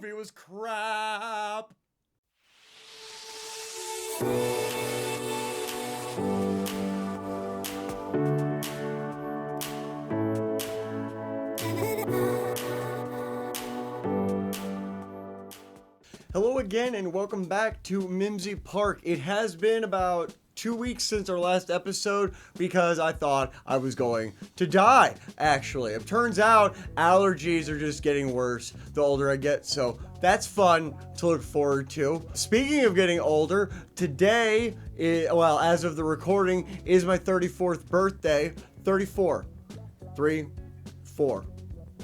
movie was crap. Hello again and welcome back to Mimsy Park. It has been about 2 weeks since our last episode because I thought I was going to die, actually. It turns out allergies are just getting worse the older I get, so that's fun to look forward to. Speaking of getting older, today, as of the recording, is my 34th birthday. 34. 3, 4.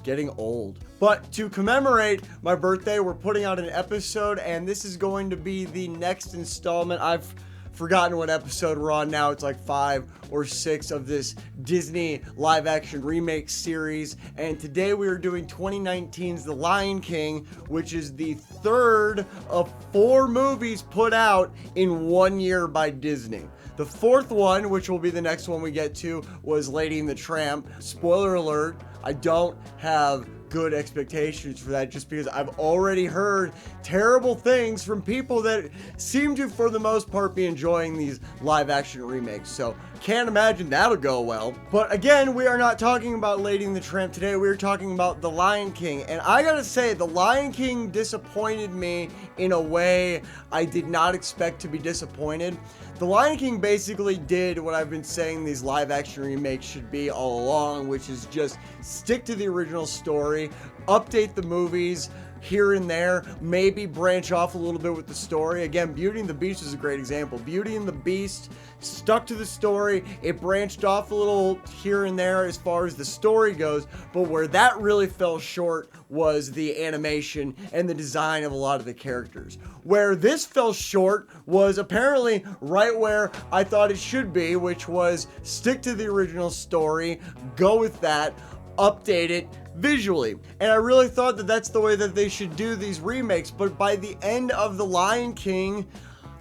Getting old. But to commemorate my birthday, we're putting out an episode, and this is going to be the next installment. I've forgotten what episode we're on now. It's like 5 or 6 of this Disney live action remake series. And today we are doing 2019's The Lion King, which is the third of 4 movies put out in 1 year by Disney. The fourth one, which will be the next one we get to, was Lady and the Tramp. Spoiler alert, I don't have good expectations for that just because I've already heard terrible things from people that seem to, for the most part, be enjoying these live action remakes. So can't imagine that'll go well. But again, we are not talking about Lady and the Tramp today. We're talking about The Lion King. And I gotta say, The Lion King disappointed me in a way I did not expect to be disappointed. The Lion King basically did what I've been saying these live action remakes should be all along, which is just stick to the original story, update the movies here and there, maybe branch off a little bit with the story. Again, Beauty and the Beast is a great example. Beauty and the Beast stuck to the story. It branched off a little here and there as far as the story goes, but where that really fell short was the animation and the design of a lot of the characters. Where this fell short was apparently right where I thought it should be, which was stick to the original story, go with that, update it visually. And I really thought that that's the way that they should do these remakes, but by the end of The Lion King,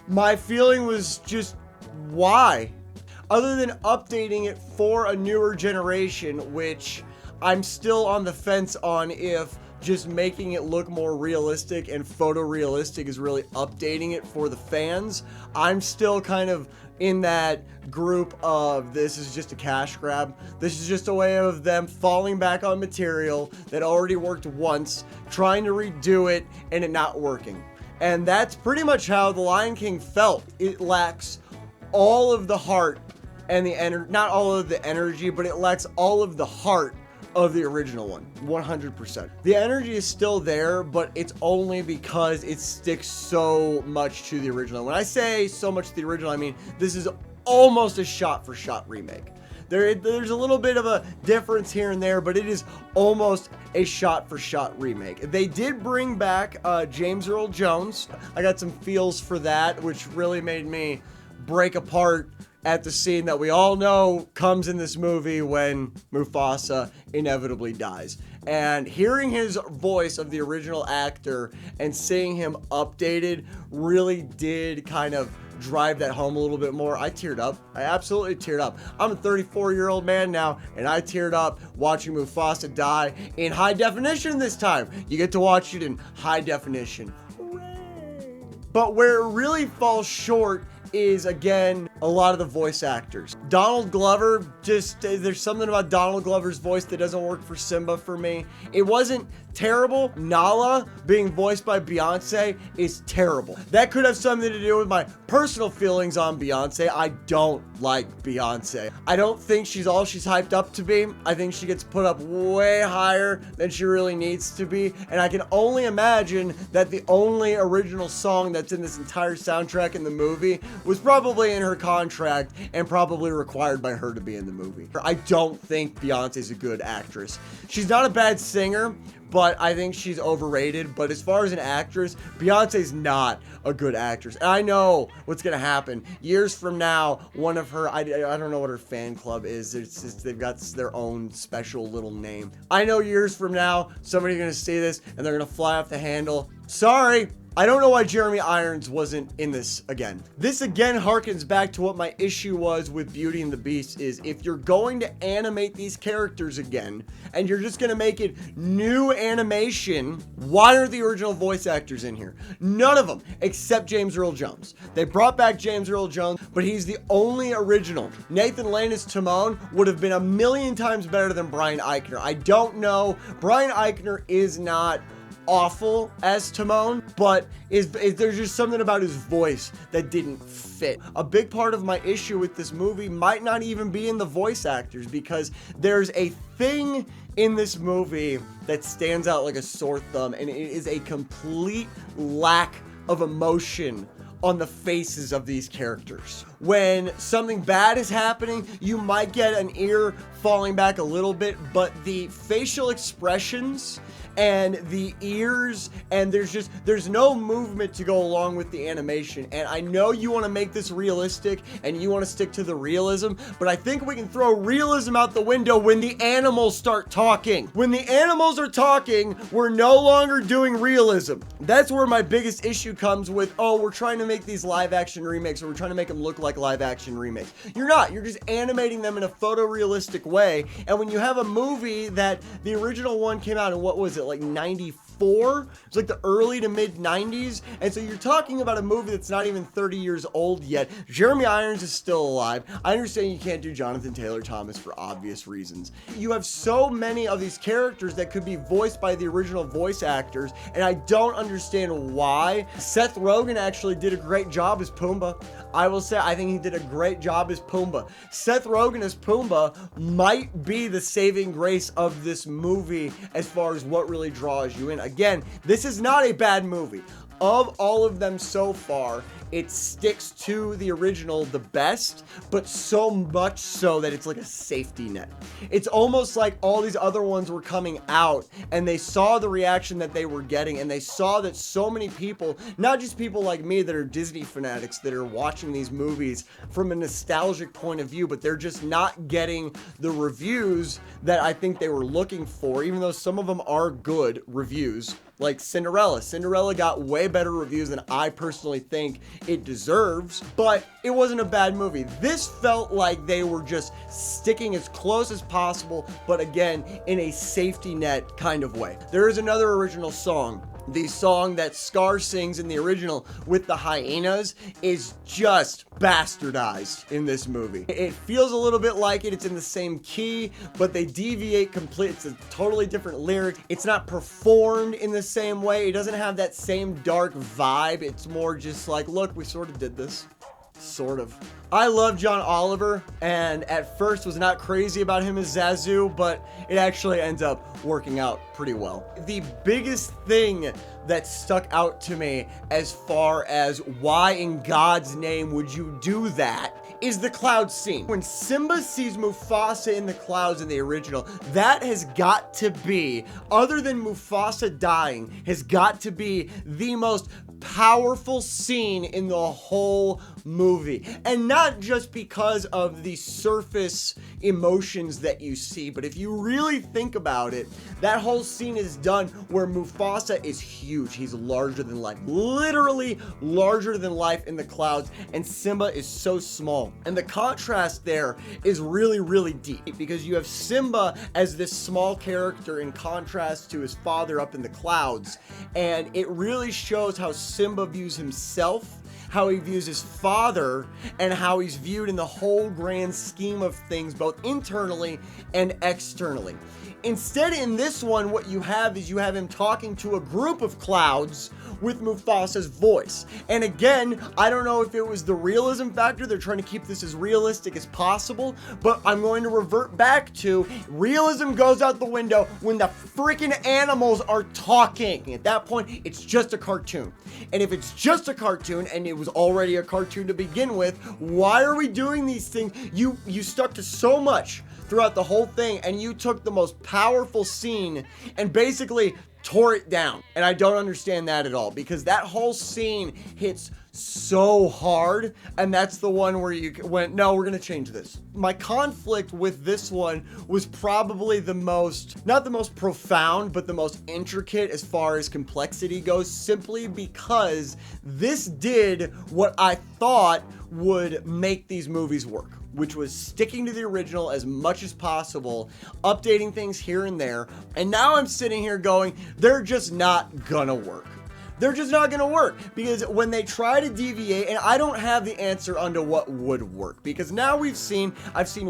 my feeling was just, why? Other than updating it for a newer generation, which I'm still on the fence on if just making it look more realistic and photorealistic is really updating it for the fans. I'm still kind of in that group of this is just a cash grab. This is just a way of them falling back on material that already worked once, trying to redo it and it not working. And that's pretty much how The Lion King felt. It lacks all of the heart and the energy, not all of the energy, but it lacks all of the heart of the original one, 100%. The energy is still there, but it's only because it sticks so much to the original. When I say so much to the original, I mean this is almost a shot-for-shot remake. There's a little bit of a difference here and there, but it is almost a shot-for-shot remake. They did bring back James Earl Jones. I got some feels for that, which really made me break apart at the scene that we all know comes in this movie when Mufasa inevitably dies. And hearing his voice of the original actor and seeing him updated really did kind of drive that home a little bit more. I teared up. I absolutely teared up. I'm a 34-year-old man now, and I teared up watching Mufasa die in high definition this time. You get to watch it in high definition. Hooray! But where it really falls short is, again, a lot of the voice actors. Donald Glover, there's something about Donald Glover's voice that doesn't work for Simba for me. It wasn't terrible. Nala being voiced by Beyonce is terrible. That could have something to do with my personal feelings on Beyonce. I don't like Beyonce. I don't think she's all she's hyped up to be. I think she gets put up way higher than she really needs to be. And I can only imagine that the only original song that's in this entire soundtrack in the movie was probably in her contract and probably required by her to be in the movie. I don't think Beyonce's a good actress. She's not a bad singer, but I think she's overrated. But as far as an actress, Beyonce's not a good actress. And I know what's going to happen. Years from now, one of her, I don't know what her fan club is. It's just, they've got their own special little name. I know years from now, somebody's going to see this and they're going to fly off the handle. Sorry, I don't know why Jeremy Irons wasn't in this again. This again harkens back to what my issue was with Beauty and the Beast is if you're going to animate these characters again and you're just going to make it new animation, why are the original voice actors in here? None of them except James Earl Jones. They brought back James Earl Jones, but he's the only original. Nathan Lane as Timon would have been a million times better than Brian Eichner. I don't know. Brian Eichner is not awful as Timon, but there's just something about his voice that didn't fit. A big part of my issue with this movie might not even be in the voice actors, because there's a thing in this movie that stands out like a sore thumb, and it is a complete lack of emotion on the faces of these characters. When something bad is happening, you might get an ear falling back a little bit, but the facial expressions and the ears, and there's no movement to go along with the animation. And I know you want to make this realistic and you want to stick to the realism, but I think we can throw realism out the window when the animals start talking. When the animals are talking, we're no longer doing realism. That's where my biggest issue comes with, oh, we're trying to make these live action remakes, or we're trying to make them look like live action remakes. You're not. You're just animating them in a photorealistic way. And when you have a movie that the original one came out in, what was it, like 94? It's like the early to mid 90s. And so you're talking about a movie that's not even 30 years old yet. Jeremy Irons is still alive. I understand you can't do Jonathan Taylor Thomas for obvious reasons. You have so many of these characters that could be voiced by the original voice actors, and I don't understand why. Seth Rogen actually did a great job as Pumbaa. I will say, I think he did a great job as Pumbaa. Seth Rogen as Pumbaa might be the saving grace of this movie as far as what really draws you in. Again, this is not a bad movie. Of all of them so far, it sticks to the original the best, but so much so that it's like a safety net. It's almost like all these other ones were coming out and they saw the reaction that they were getting, and they saw that so many people, not just people like me that are Disney fanatics that are watching these movies from a nostalgic point of view, but they're just not getting the reviews that I think they were looking for, even though some of them are good reviews. Like Cinderella. Cinderella got way better reviews than I personally think it deserves, but it wasn't a bad movie. This felt like they were just sticking as close as possible, but again, in a safety net kind of way. There is another original song. The song that Scar sings in the original with the hyenas is just bastardized in this movie. It feels a little bit like it. It's in the same key, but they deviate completely. It's a totally different lyric. It's not performed in the same way. It doesn't have that same dark vibe. It's more just like, look, we sort of did this. Sort of. I love John Oliver, and at first was not crazy about him as Zazu, but it actually ends up working out pretty well. The biggest thing that stuck out to me as far as why in God's name would you do that is the cloud scene. When Simba sees Mufasa in the clouds in the original, that has got to be, other than Mufasa dying, has got to be the most powerful scene in the whole movie. And not just because of the surface emotions that you see, but if you really think about it, that whole scene is done where Mufasa is huge. He's larger than life, literally larger than life in the clouds, and Simba is so small. And the contrast there is really, really deep, because you have Simba as this small character in contrast to his father up in the clouds, and it really shows how Simba views himself, how he views his father, and how he's viewed in the whole grand scheme of things, both internally and externally. Instead, in this one, what you have is you have him talking to a group of clouds with Mufasa's voice. And again, I don't know if it was the realism factor. They're trying to keep this as realistic as possible, but I'm going to revert back to realism goes out the window when the freaking animals are talking. At that point, it's just a cartoon. And if it's just a cartoon, and it was already a cartoon to begin with, why are we doing these things? You stuck to so much throughout the whole thing, and you took the most powerful scene and basically tore it down. And I don't understand that at all, because that whole scene hits so hard, and that's the one where you went, no, we're gonna change this. My conflict with this one was probably the most, not the most profound, but the most intricate as far as complexity goes, simply because this did what I thought would make these movies work, which was sticking to the original as much as possible, updating things here and there. And now I'm sitting here going, they're just not gonna work. They're just not gonna work, because when they try to deviate, and I don't have the answer onto what would work, because now I've seen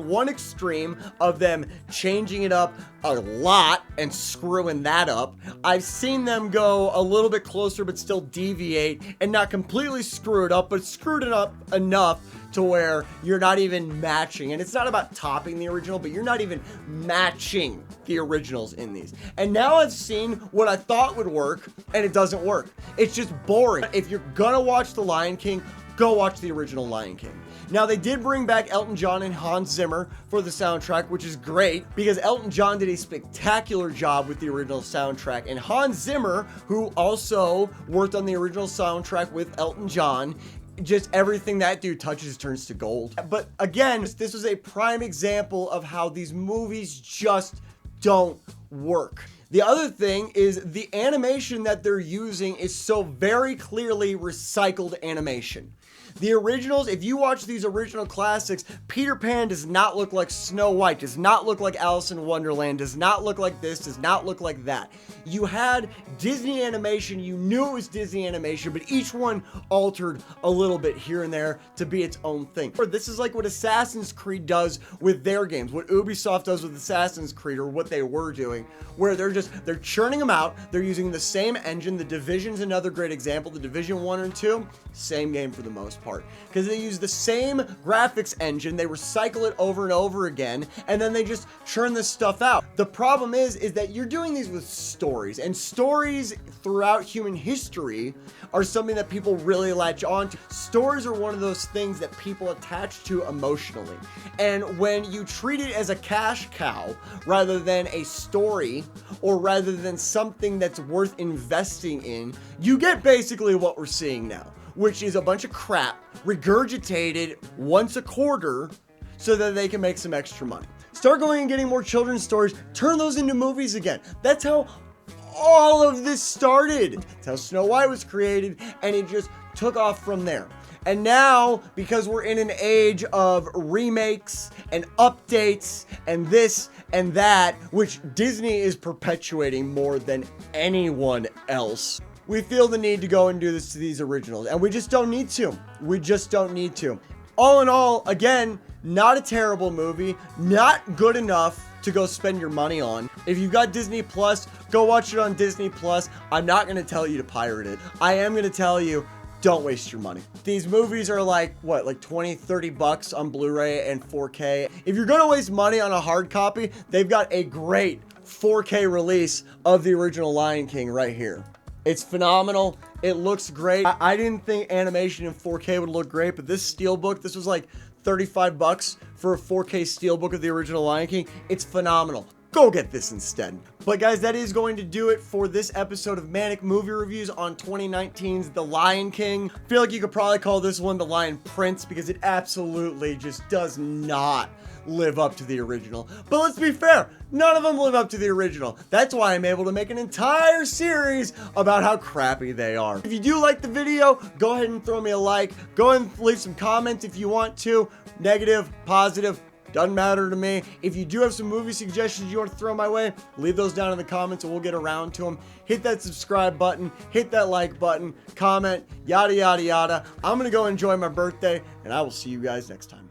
one extreme of them changing it up a lot and screwing that up. I've seen them go a little bit closer but still deviate and not completely screw it up, but screwed it up enough to where you're not even matching. And it's not about topping the original, but you're not even matching the originals in these. And now I've seen what I thought would work, and it doesn't work. It's just boring. If you're gonna watch The Lion King, go watch the original Lion King. Now, they did bring back Elton John and Hans Zimmer for the soundtrack, which is great, because Elton John did a spectacular job with the original soundtrack. And Hans Zimmer, who also worked on the original soundtrack with Elton John, just everything that dude touches turns to gold. But again, this was a prime example of how these movies just don't work. The other thing is the animation that they're using is so very clearly recycled animation. The originals, if you watch these original classics, Peter Pan does not look like Snow White, does not look like Alice in Wonderland, does not look like this, does not look like that. You had Disney animation, you knew it was Disney animation, but each one altered a little bit here and there to be its own thing. This is like what Assassin's Creed does with their games, what Ubisoft does with Assassin's Creed, or what they were doing, where they're churning them out, they're using the same engine. The Division's another great example. The Division 1 and 2, same game for the most part, because they use the same graphics engine, they recycle it over and over again, and then they just churn this stuff out. The problem is that you're doing these with stories, and stories throughout human history are something that people really latch on to. Stories are one of those things that people attach to emotionally, and when you treat it as a cash cow rather than a story, or rather than something that's worth investing in, you get basically what we're seeing now, which is a bunch of crap regurgitated once a quarter so that they can make some extra money. Start going and getting more children's stories, turn those into movies again. That's how all of this started. That's how Snow White was created, and it just took off from there. And now, because we're in an age of remakes and updates and this and that, which Disney is perpetuating more than anyone else, we feel the need to go and do this to these originals, and we just don't need to. We just don't need to. All in all, again, not a terrible movie, not good enough to go spend your money on. If you've got Disney Plus, go watch it on Disney Plus. I'm not going to tell you to pirate it. I am going to tell you, don't waste your money. These movies are like, what, like 20, 30 bucks on Blu-ray and 4K. If you're going to waste money on a hard copy, they've got a great 4K release of the original Lion King right here. It's phenomenal. It looks great. I didn't think animation in 4K would look great, but this steelbook, this was like 35 bucks for a 4K steelbook of the original Lion King. It's phenomenal. Go get this instead. But guys, that is going to do it for this episode of Manic Movie Reviews on 2019's The Lion King. I feel like you could probably call this one The Lion Prince, because it absolutely just does not live up to the original. But let's be fair, none of them live up to the original. That's why I'm able to make an entire series about how crappy they are. If you do like the video, go ahead and throw me a like. Go ahead and leave some comments if you want to. Negative, positive, doesn't matter to me. If you do have some movie suggestions you want to throw my way, leave those down in the comments and we'll get around to them. Hit that subscribe button, hit that like button, comment, yada, yada, yada. I'm going to go enjoy my birthday, and I will see you guys next time.